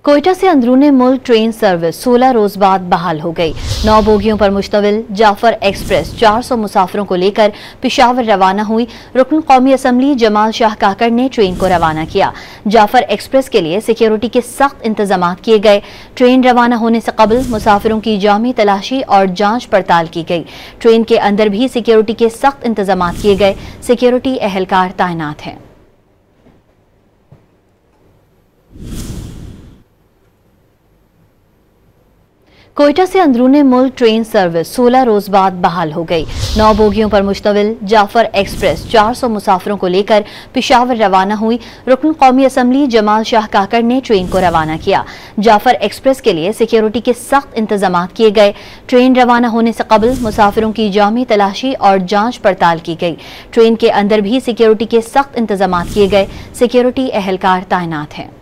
कोयटा से अंदरूनी मुल्क ट्रेन सर्विस 16 रोज बाद बहाल हो गई। 9 बोगियों पर मुश्तमिल जाफर एक्सप्रेस 400 मुसाफिरों को लेकर पिशावर रवाना हुई। रुकन कौमी असम्बली जमाल शाह काकड़ ने ट्रेन को रवाना किया। जाफर एक्सप्रेस के लिए सिक्योरिटी के सख्त इंतजाम किए गए। ट्रेन रवाना होने से कबल मुसाफिरों की जामी तलाशी और जांच पड़ताल की गई। ट्रेन के अंदर भी सिक्योरिटी के सख्त इंतजाम किए गए। सिक्योरिटी एहलकार तैनात हैं। कोयटा से अंदरूनी मुल्क ट्रेन सर्विस 16 रोज बाद बहाल हो गई। 9 बोगियों पर मुश्तमिल जाफर एक्सप्रेस 400 मुसाफिरों को लेकर पिशावर रवाना हुई। रुकन कौमी असम्बली जमाल शाह काकड़ ने ट्रेन को रवाना किया। जाफर एक्सप्रेस के लिए सिक्योरिटी के सख्त इंतजाम किए गए। ट्रेन रवाना होने से कबल मुसाफिरों की जामी तलाशी और जांच पड़ताल की गई। ट्रेन के अंदर भी सिक्योरिटी के सख्त इंतजाम किए गए। सिक्योरिटी एहलकार तैनात हैं।